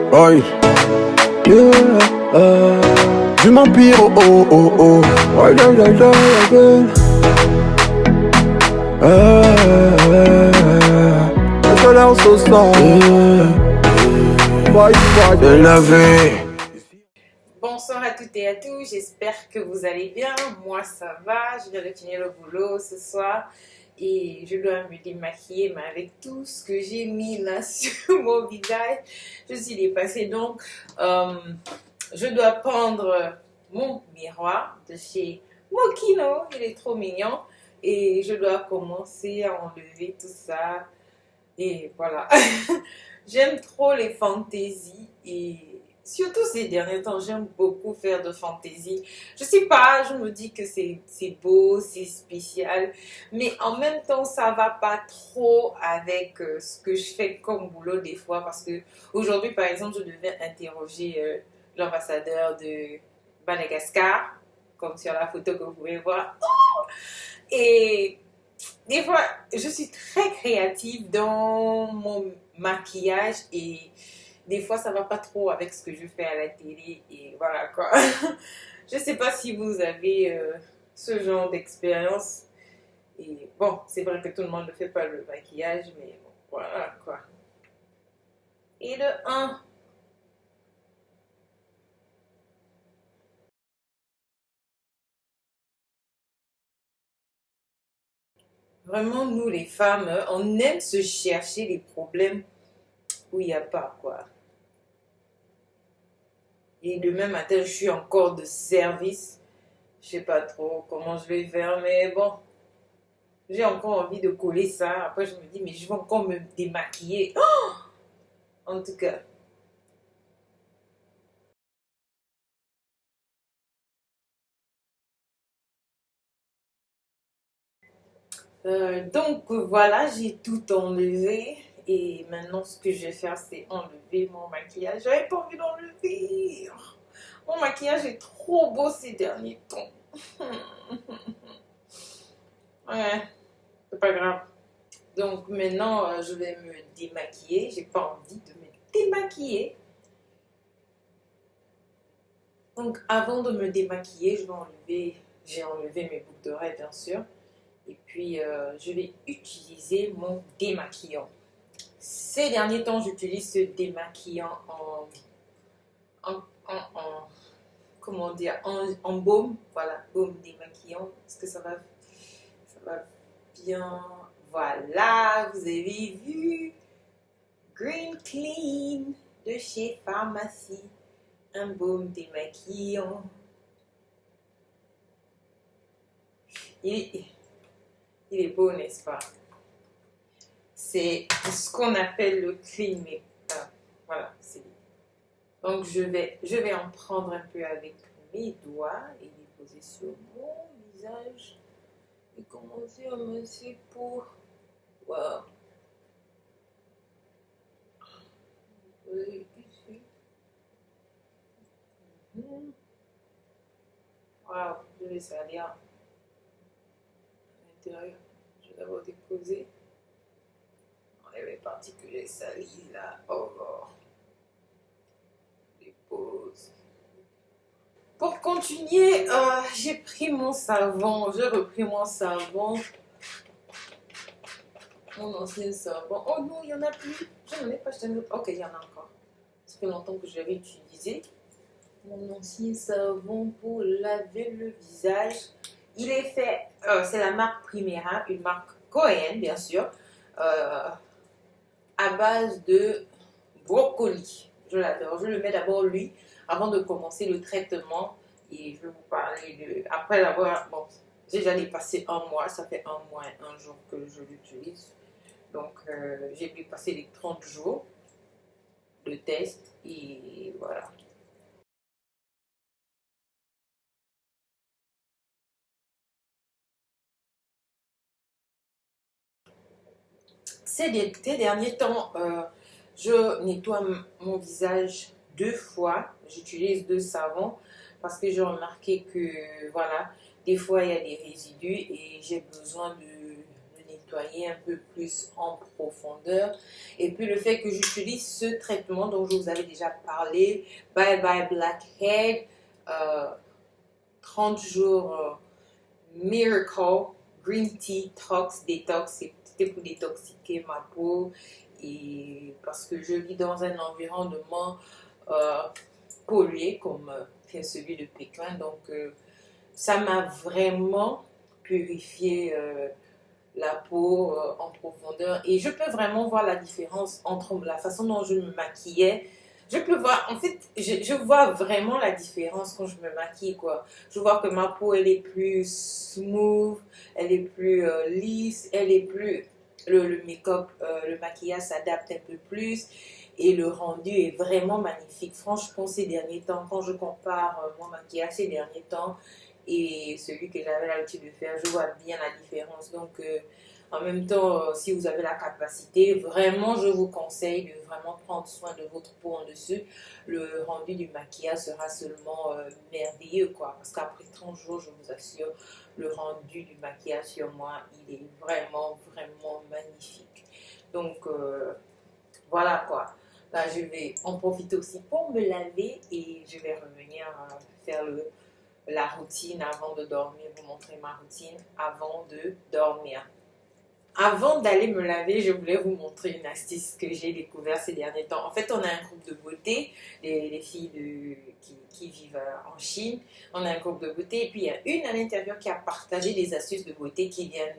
Oi, du m'empire, oh oh oh oh. Oi, da, da, da, again. I thought I was so sorry. De la vie. Bonsoir à toutes et à tous, j'espère que vous allez bien. Moi ça va, je viens de finir le boulot ce soir et je dois me démaquiller, mais avec tout ce que j'ai mis là sur mon visage, je suis dépassée. Donc je dois prendre mon miroir de chez Mokino, il est trop mignon, et je dois commencer à enlever tout ça. Et voilà, j'aime trop les fantaisies et surtout ces derniers temps, j'aime beaucoup faire de fantaisie. Je sais pas, je me dis que c'est beau, c'est spécial, mais en même temps, ça va pas trop avec ce que je fais comme boulot des fois, parce que aujourd'hui, par exemple, je devais interroger l'ambassadeur de Madagascar, comme sur la photo que vous pouvez voir. Et des fois, je suis très créative dans mon maquillage et des fois, ça va pas trop avec ce que je fais à la télé et voilà quoi. Je sais pas si vous avez ce genre d'expérience. Et bon, c'est vrai que tout le monde ne fait pas le maquillage, mais bon, voilà quoi. Et de 1. Vraiment, nous les femmes, on aime se chercher les problèmes où il n'y a pas quoi. Et demain matin, je suis encore de service. Je sais pas trop comment je vais faire, mais bon, j'ai encore envie de coller ça. Après, je me dis, mais je vais encore me démaquiller. Oh, en tout cas. Donc voilà, j'ai tout enlevé. Et maintenant, ce que je vais faire, c'est enlever mon maquillage. J'avais pas envie d'enlever. Mon maquillage est trop beau ces derniers temps. Ouais, c'est pas grave. Donc maintenant, je vais me démaquiller. J'ai pas envie de me démaquiller. Donc avant de me démaquiller, j'ai enlevé mes boucles d'oreilles bien sûr. Et puis je vais utiliser mon démaquillant. Ces derniers temps, j'utilise ce démaquillant en comment dire, en baume. Voilà, baume démaquillant. Est-ce que ça va bien? Voilà, vous avez vu. Green Clean de chez Pharmacie. Un baume démaquillant. Il est beau, n'est-ce pas? C'est ce qu'on appelle le clean make-up. Voilà. Donc, je vais en prendre un peu avec mes doigts et les poser sur mon visage. Et commencer à masser pour... Wow. Ici. Wow, je vais salir à l'intérieur. Je vais d'abord déposer. Enlever les parties que j'ai salies là. Oh, oh. Dépose. Pour continuer, j'ai pris mon savon. J'ai repris mon savon. Mon ancien savon. Oh non, il n'y en a plus. Je n'en ai pas acheté un autre. Ok, il y en a encore. Ça fait longtemps que je l'avais utilisé. Mon ancien savon pour laver le visage. Il est fait, c'est la marque Primera, une marque coréenne bien sûr, à base de brocoli. Je l'adore. Je le mets d'abord lui avant de commencer le traitement. Et je vais vous parler de... Après l'avoir... Bon, j'ai déjà dépassé un mois. Ça fait un mois et un jour que je l'utilise. Donc, j'ai dépassé les 30 jours de test. Et voilà. Ces derniers temps, je nettoie mon visage 2 fois. J'utilise 2 savons parce que j'ai remarqué que, voilà, des fois il y a des résidus et j'ai besoin de nettoyer un peu plus en profondeur. Et puis le fait que j'utilise ce traitement dont je vous avais déjà parlé, Bye Bye Blackhead, 30 jours Miracle Green Tea Detox, c'était pour détoxiquer ma peau. Et parce que je vis dans un environnement pollué comme celui de Pékin, donc ça m'a vraiment purifié la peau en profondeur, et je peux vraiment voir la différence entre la façon dont je me maquillais. Je peux voir, en fait, je vois vraiment la différence quand je me maquille, quoi. Je vois que ma peau, elle est plus smooth, elle est plus lisse, elle est plus... Le make-up, le maquillage s'adapte un peu plus, et le rendu est vraiment magnifique. Franchement, ces derniers temps, quand je compare mon maquillage ces derniers temps et celui que j'avais l'habitude de faire, je vois bien la différence. Donc, en même temps, si vous avez la capacité, vraiment, je vous conseille de vraiment prendre soin de votre peau en dessus. Le rendu du maquillage sera seulement merveilleux, quoi. Parce qu'après 30 jours, je vous assure, le rendu du maquillage sur moi, il est vraiment, vraiment magnifique. Donc, voilà, quoi. Là, je vais en profiter aussi pour me laver, et je vais revenir faire la routine avant de dormir, vous montrer ma routine avant de dormir. Avant d'aller me laver, je voulais vous montrer une astuce que j'ai découvert ces derniers temps. En fait, on a un groupe de beauté, les filles qui vivent en Chine. On a un groupe de beauté, et puis il y a une à l'intérieur qui a partagé des astuces de beauté qui viennent...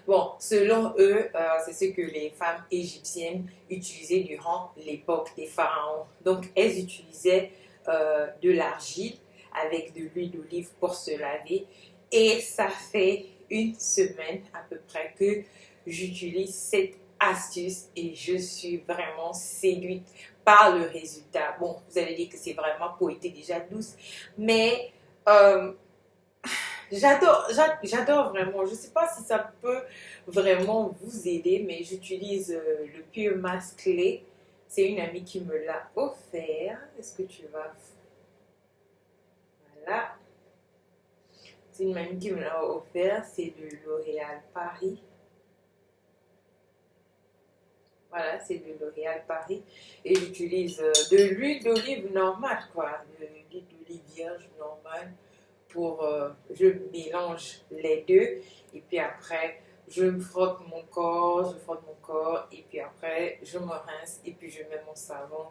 Bon, selon eux, c'est ce que les femmes égyptiennes utilisaient durant l'époque des pharaons. Donc, elles utilisaient de l'argile avec de l'huile d'olive pour se laver. Et ça fait une semaine à peu près que j'utilise cette astuce, et je suis vraiment séduite par le résultat. Bon, vous allez dire que c'est vraiment peau était déjà douce, mais j'adore vraiment. Je ne sais pas si ça peut vraiment vous aider, mais j'utilise le Pure Mask Clay. C'est une amie qui me l'a offert. Est-ce que tu vas... Voilà. C'est une amie qui me l'a offert. C'est de L'Oréal Paris. Voilà, c'est de L'Oréal Paris. Et j'utilise de l'huile d'olive normale, quoi. De l'huile d'olive vierge normale. Je mélange les deux. Et puis après, je me frotte mon corps. Et puis après, je me rince. Et puis je mets mon savon.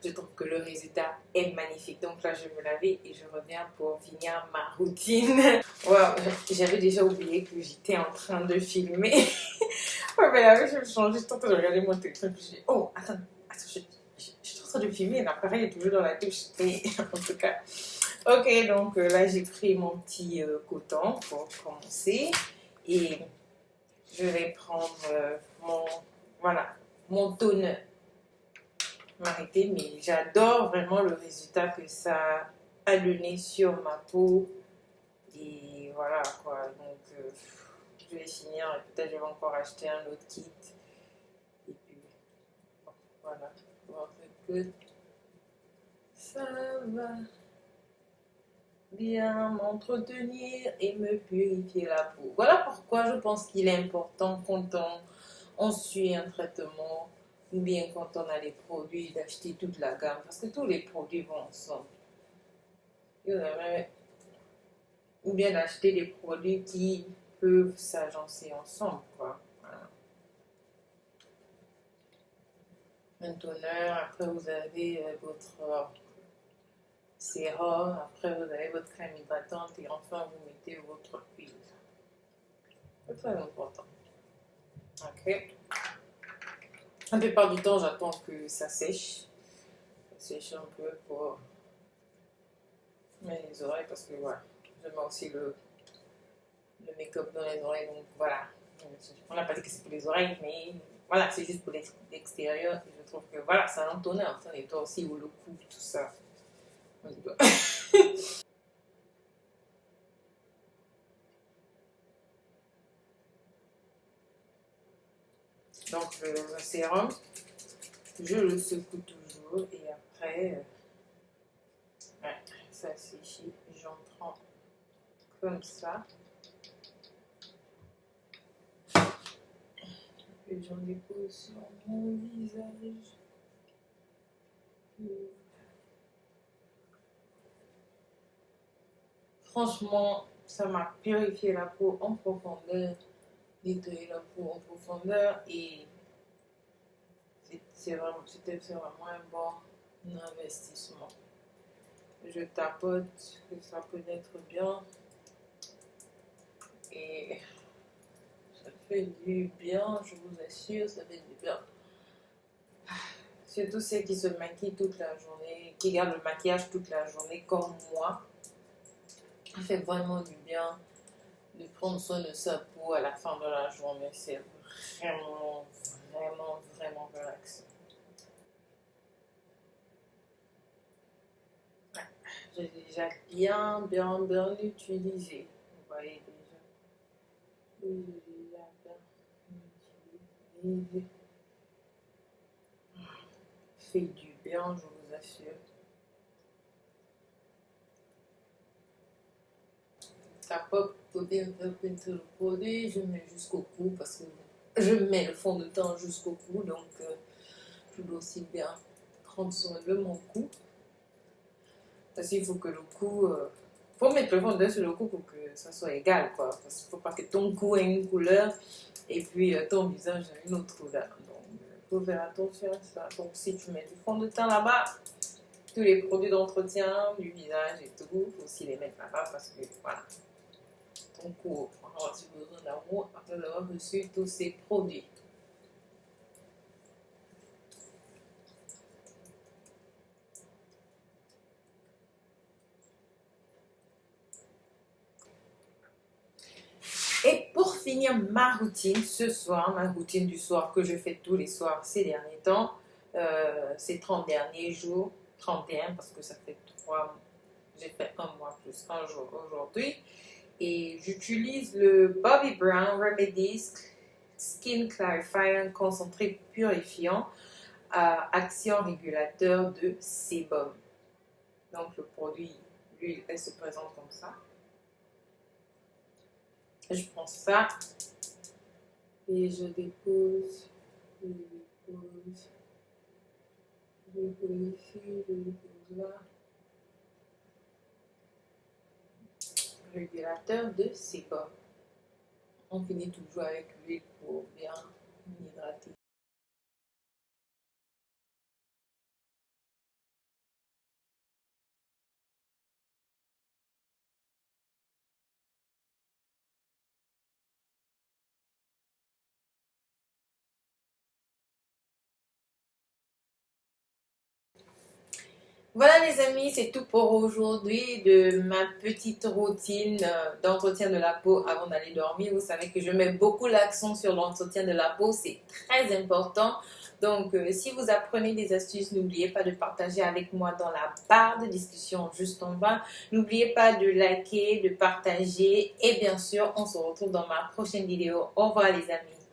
Je trouve que le résultat est magnifique. Donc là, je vais me laver et je reviens pour finir ma routine. Wow, j'avais déjà oublié que j'étais en train de filmer. Ouais, mais là, je me change juste en train de regarder mon téléphone. Puis je dis, oh, attends, je suis en train de filmer. L'appareil est toujours dans la touche. Et, en tout cas, ok, donc là, j'ai pris mon petit coton pour commencer. Et je vais prendre mon toner. M'arrêter, mais j'adore vraiment le résultat que ça a donné sur ma peau. Et voilà, quoi. Donc, je vais finir, et peut-être je vais encore acheter un autre kit. Et puis, bon, voilà. Voir que ça va bien m'entretenir et me purifier la peau. Voilà pourquoi je pense qu'il est important quand on suit un traitement, ou bien quand on a les produits, d'acheter toute la gamme, parce que tous les produits vont ensemble. Ou bien d'acheter des produits qui peuvent s'agencer ensemble, quoi. Voilà. Un toner, après vous avez votre sérum, après vous avez votre crème hydratante, et enfin vous mettez votre huile. C'est très important. Ok. La plupart du temps, j'attends que ça sèche. Ça sèche un peu pour mes oreilles, parce que voilà, je mets aussi le make-up dans les oreilles, donc voilà. On n'a pas dit que c'est pour les oreilles, mais voilà, c'est juste pour l'extérieur. Et je trouve que voilà, ça entonne, ça nettoie aussi ou le cou, tout ça. Donc le sérum, je le secoue toujours, et après, ouais, ça séchit, j'en prends. comme ça. que j'en dépose sur mon visage. Franchement, ça m'a purifié la peau en profondeur, nettoyé la peau en profondeur et c'était vraiment un bon investissement. Je tapote, que ça pénètre bien et ça fait du bien, je vous assure, ça fait du bien. Surtout celles qui se maquillent toute la journée, qui gardent le maquillage toute la journée comme moi. Ça fait vraiment du bien de prendre soin de sa peau à la fin de la journée. C'est vraiment relaxant. Ouais, j'ai déjà bien utilisé. Vous voyez déjà. Oui, j'ai déjà bien utilisé. Fait du bien, je vous assure. Ça pop côté un peu le produit, je mets jusqu'au cou parce que je mets le fond de teint jusqu'au cou, donc je dois aussi bien prendre soin de mon cou. Parce qu'il faut que le cou, faut mettre le fond de teint sur le cou pour que ça soit égal, quoi. Parce qu'il ne faut pas que ton cou ait une couleur et puis ton visage ait une autre couleur. Donc il faut faire attention à ça. Donc si tu mets du fond de teint là-bas, tous les produits d'entretien du visage et tout, il faut aussi les mettre là-bas parce que voilà. Ton cou aura aussi besoin d'amour après avoir reçu tous ces produits. Et pour finir ma routine ce soir, ma routine du soir que je fais tous les soirs ces derniers temps, ces 30 derniers jours, 31 parce que ça fait 3, j'ai fait un mois plus un jour aujourd'hui. Et j'utilise le Bobbi Brown Remedies Skin Clarifying concentré purifiant à action régulateur de sébum. Donc le produit, l'huile, elle se présente comme ça. Je prends ça et je dépose ici, je dépose là. Régulateur de sébum. On finit toujours avec l'huile pour bien hydrater. Voilà les amis, c'est tout pour aujourd'hui de ma petite routine d'entretien de la peau avant d'aller dormir. Vous savez que je mets beaucoup l'accent sur l'entretien de la peau, c'est très important. Donc si vous apprenez des astuces, n'oubliez pas de partager avec moi dans la barre de discussion juste en bas. N'oubliez pas de liker, de partager et bien sûr on se retrouve dans ma prochaine vidéo. Au revoir les amis.